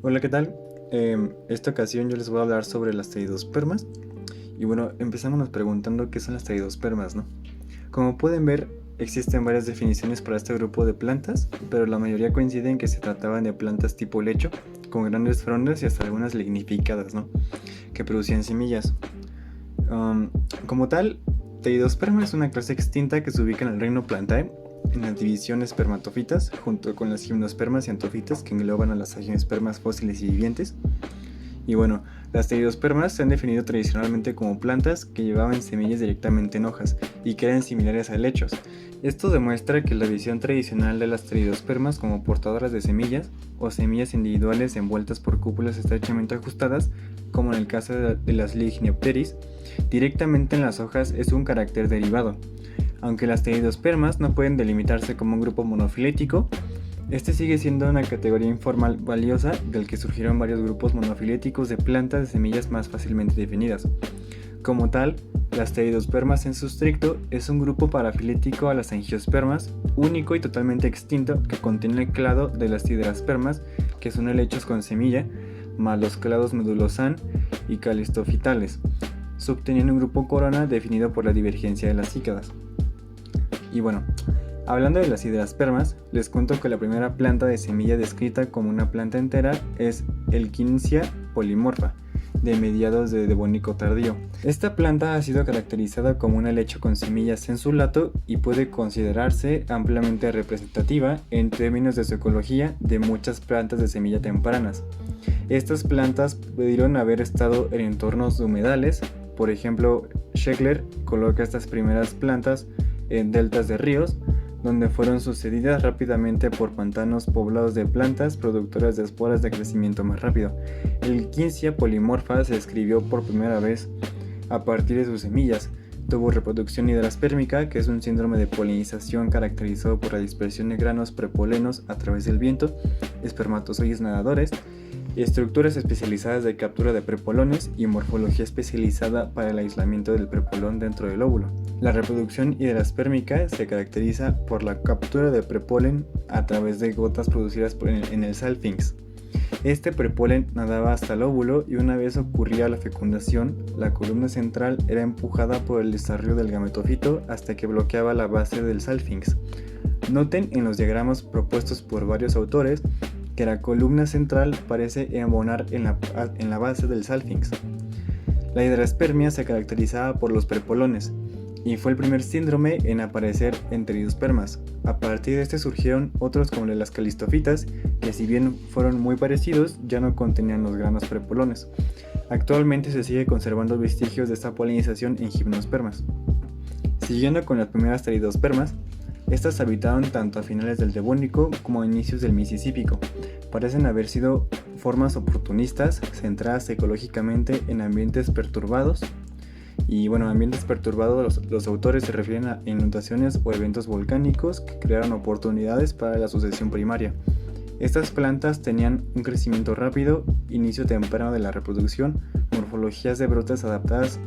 Hola, ¿qué tal? Esta ocasión yo les voy a hablar sobre las teridospermas. Y bueno, empezamos preguntando qué son las teridospermas, ¿no? Como pueden ver, existen varias definiciones para este grupo de plantas, pero la mayoría coinciden que se trataban de plantas tipo lecho, con grandes frondas y hasta algunas lignificadas, ¿no? Que producían semillas. Um, Como tal, Teridosperma es una clase extinta que se ubica en el reino Plantae, en la división espermatofitas, junto con las gimnospermas y antofitas que engloban a las angiospermas fósiles y vivientes. Y bueno, las teridospermas se han definido tradicionalmente como plantas que llevaban semillas directamente en hojas y que eran similares a helechos. Esto demuestra que la visión tradicional de las teridospermas como portadoras de semillas o semillas individuales envueltas por cúpulas estrechamente ajustadas, como en el caso de las Lignopteris, directamente en las hojas es un carácter derivado. Aunque las teridospermas no pueden delimitarse como un grupo monofilético, este sigue siendo una categoría informal valiosa del que surgieron varios grupos monofiléticos de plantas de semillas más fácilmente definidas. Como tal, las teridospermas en su estricto es un grupo parafilético a las angiospermas, único y totalmente extinto que contiene el clado de las hidraspermas, que son helechos con semilla, más los clados medulosan y calistofitales, subteniendo un grupo corona definido por la divergencia de las cícadas. Y bueno, hablando de las hidraspermas, les cuento que la primera planta de semilla descrita como una planta entera es Elquinsia polymorpha, de mediados de Devónico tardío. Esta planta ha sido caracterizada como un helecho con semillas en su lato y puede considerarse ampliamente representativa en términos de su ecología de muchas plantas de semilla tempranas. Estas plantas pudieron haber estado en entornos de humedales, por ejemplo, Schegler coloca estas primeras plantas en deltas de ríos, donde fueron sucedidas rápidamente por pantanos poblados de plantas productoras de esporas de crecimiento más rápido. El Quincia polymorpha se describió por primera vez a partir de sus semillas. Tuvo reproducción hidraspérmica, que es un síndrome de polinización caracterizado por la dispersión de granos prepolenos a través del viento, espermatozoides nadadores, estructuras especializadas de captura de prepolones y morfología especializada para el aislamiento del prepolón dentro del óvulo. La reproducción hidraspérmica se caracteriza por la captura de prepolen a través de gotas producidas en el salpinx. Este prepolen nadaba hasta el óvulo y una vez ocurría la fecundación, la columna central era empujada por el desarrollo del gametofito hasta que bloqueaba la base del salpinx. Noten en los diagramas propuestos por varios autores que la columna central parece embonar en la base del salpinx. La hidraspermia se caracterizaba por los prepolones y fue el primer síndrome en aparecer en teridospermas. A partir de este surgieron otros como las calistofitas, que si bien fueron muy parecidos, ya no contenían los granos prepolones. Actualmente se sigue conservando vestigios de esta polinización en gimnospermas. Siguiendo con las primeras teridospermas, estas habitaron tanto a finales del Devónico como a inicios del Misisípico. Parecen haber sido formas oportunistas, centradas ecológicamente en ambientes perturbados. Y bueno, ambientes perturbados los autores se refieren a inundaciones o eventos volcánicos que crearon oportunidades para la sucesión primaria. Estas plantas tenían un crecimiento rápido, inicio temprano de la reproducción, morfologías de brotes adaptadas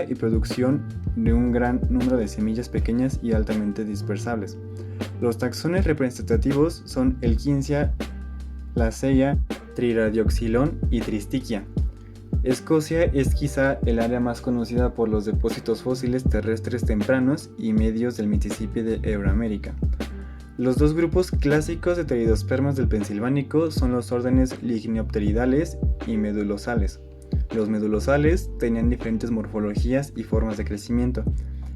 y producción de un gran número de semillas pequeñas y altamente dispersables. Los taxones representativos son Elquinsia, Lacea, Triradioxylon y Tristichia. Escocia es quizá el área más conocida por los depósitos fósiles terrestres tempranos y medios del Mississippi de Euroamérica. Los dos grupos clásicos de teridospermas del Pensilvánico son los órdenes Lignopteridales y Medulosales. Los medulosales tenían diferentes morfologías y formas de crecimiento.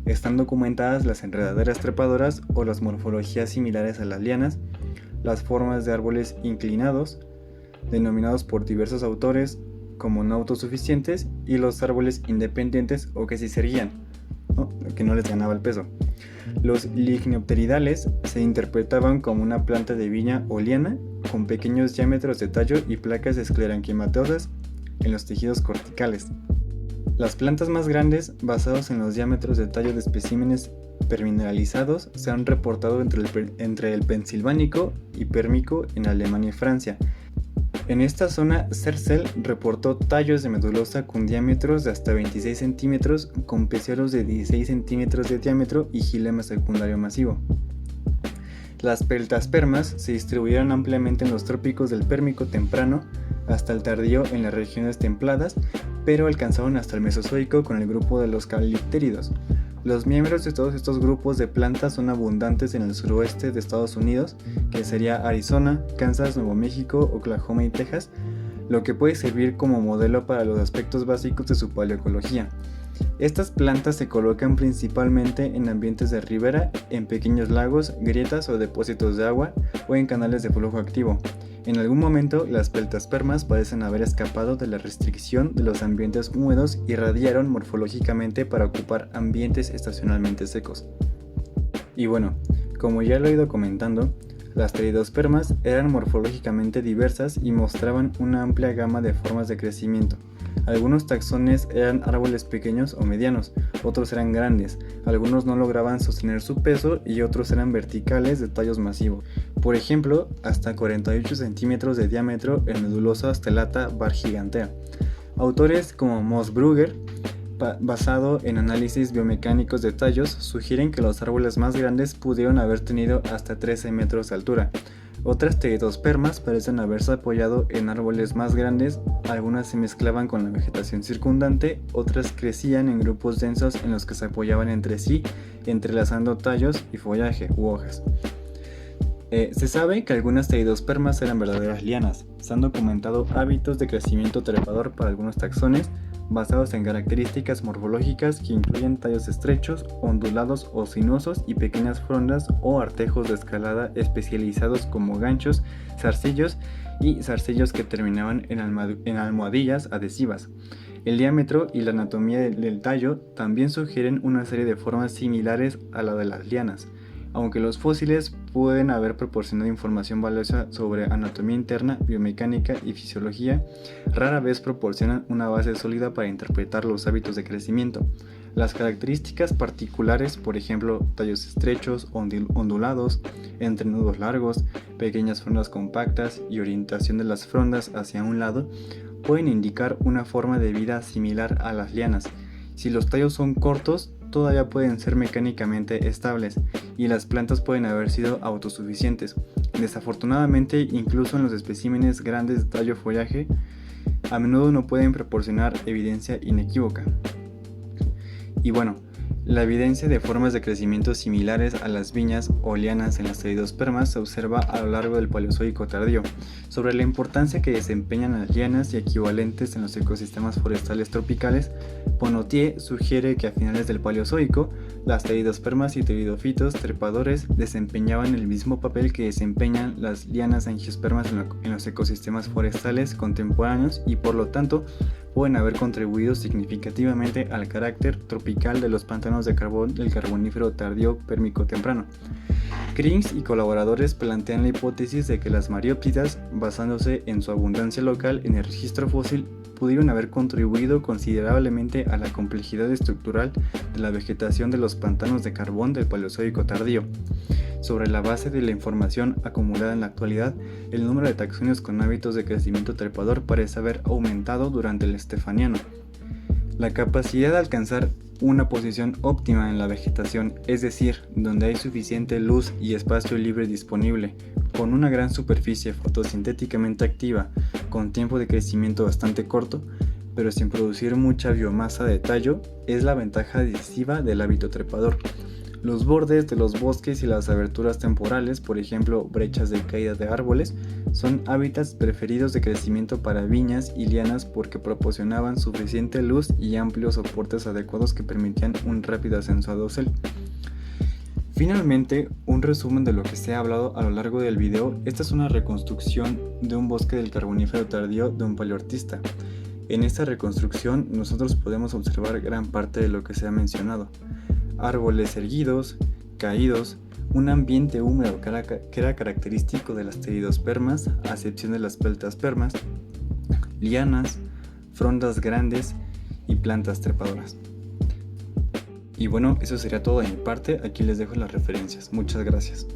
Están documentadas las enredaderas trepadoras o las morfologías similares a las lianas, las formas de árboles inclinados, denominados por diversos autores como no autosuficientes, y los árboles independientes o que sí se erguían, que no les ganaba el peso. Los lignopteridales se interpretaban como una planta de viña o liana con pequeños diámetros de tallo y placas escleranquimatosas en los tejidos corticales. Las plantas más grandes, basadas en los diámetros de tallo de especímenes permineralizados, se han reportado entre el Pensilvánico y Pérmico en Alemania y Francia. En esta zona, Zerzel reportó tallos de medulosa con diámetros de hasta 26 centímetros, con peciolos de 16 centímetros de diámetro y gilema secundario masivo. Las peltaspermas se distribuyeron ampliamente en los trópicos del Pérmico temprano hasta el tardío en las regiones templadas, pero alcanzaron hasta el Mesozoico con el grupo de los caliptéridos. Los miembros de todos estos grupos de plantas son abundantes en el suroeste de Estados Unidos, que sería Arizona, Kansas, Nuevo México, Oklahoma y Texas, lo que puede servir como modelo para los aspectos básicos de su paleoecología. Estas plantas se colocan principalmente en ambientes de ribera, en pequeños lagos, grietas o depósitos de agua o en canales de flujo activo. En algún momento, las peltaspermas parecen haber escapado de la restricción de los ambientes húmedos y radiaron morfológicamente para ocupar ambientes estacionalmente secos. Y bueno, como ya lo he ido comentando, las pteridospermas eran morfológicamente diversas y mostraban una amplia gama de formas de crecimiento. Algunos taxones eran árboles pequeños o medianos, otros eran grandes, algunos no lograban sostener su peso y otros eran verticales de tallos masivos. Por ejemplo, hasta 48 centímetros de diámetro el meduloso Stellata bargigantea. Autores como Mossbrugger, basado en análisis biomecánicos de tallos, sugieren que los árboles más grandes pudieron haber tenido hasta 13 metros de altura. Otras pteridospermas parecen haberse apoyado en árboles más grandes, algunas se mezclaban con la vegetación circundante, otras crecían en grupos densos en los que se apoyaban entre sí, entrelazando tallos y follaje u hojas. Se sabe que algunas pteridospermas eran verdaderas lianas. Se han documentado hábitos de crecimiento trepador para algunos taxones, basados en características morfológicas que incluyen tallos estrechos, ondulados o sinuosos y pequeñas frondas o artejos de escalada especializados como ganchos, zarcillos y zarcillos que terminaban en almohadillas adhesivas. El diámetro y la anatomía del tallo también sugieren una serie de formas similares a la de las lianas. Aunque los fósiles pueden haber proporcionado información valiosa sobre anatomía interna, biomecánica y fisiología, rara vez proporcionan una base sólida para interpretar los hábitos de crecimiento. Las características particulares, por ejemplo, tallos estrechos, ondulados, entrenudos largos, pequeñas frondas compactas y orientación de las frondas hacia un lado, pueden indicar una forma de vida similar a las lianas. Si los tallos son cortos, todavía pueden ser mecánicamente estables y las plantas pueden haber sido autosuficientes. Desafortunadamente, incluso en los especímenes grandes de tallo-follaje, a menudo no pueden proporcionar evidencia inequívoca. Y bueno, la evidencia de formas de crecimiento similares a las viñas o lianas en las pteridospermas se observa a lo largo del Paleozoico tardío. Sobre la importancia que desempeñan las lianas y equivalentes en los ecosistemas forestales tropicales, Ponotier sugiere que a finales del Paleozoico, las pteridospermas y pteridofitos trepadores desempeñaban el mismo papel que desempeñan las lianas angiospermas en los ecosistemas forestales contemporáneos y por lo tanto pueden haber contribuido significativamente al carácter tropical de los pantanos de carbón del Carbonífero tardío Pérmico temprano. Krings y colaboradores plantean la hipótesis de que las mariópsidas, basándose en su abundancia local en el registro fósil, pudieron haber contribuido considerablemente a la complejidad estructural de la vegetación de los pantanos de carbón del Paleozoico tardío. Sobre la base de la información acumulada en la actualidad, el número de taxones con hábitos de crecimiento trepador parece haber aumentado durante el Estefaniano. La capacidad de alcanzar una posición óptima en la vegetación, es decir, donde hay suficiente luz y espacio libre disponible, con una gran superficie fotosintéticamente activa, con tiempo de crecimiento bastante corto, pero sin producir mucha biomasa de tallo, es la ventaja decisiva del hábito trepador. Los bordes de los bosques y las aberturas temporales, por ejemplo brechas de caída de árboles, son hábitats preferidos de crecimiento para viñas y lianas porque proporcionaban suficiente luz y amplios soportes adecuados que permitían un rápido ascenso a dosel. Finalmente, un resumen de lo que se ha hablado a lo largo del video. Esta es una reconstrucción de un bosque del Carbonífero tardío de un paleoartista. En esta reconstrucción nosotros podemos observar gran parte de lo que se ha mencionado. Árboles erguidos, caídos, un ambiente húmedo que era característico de las pteridospermas, a excepción de las peltaspermas, lianas, frondas grandes y plantas trepadoras. Y bueno, eso sería todo de mi parte, aquí les dejo las referencias. Muchas gracias.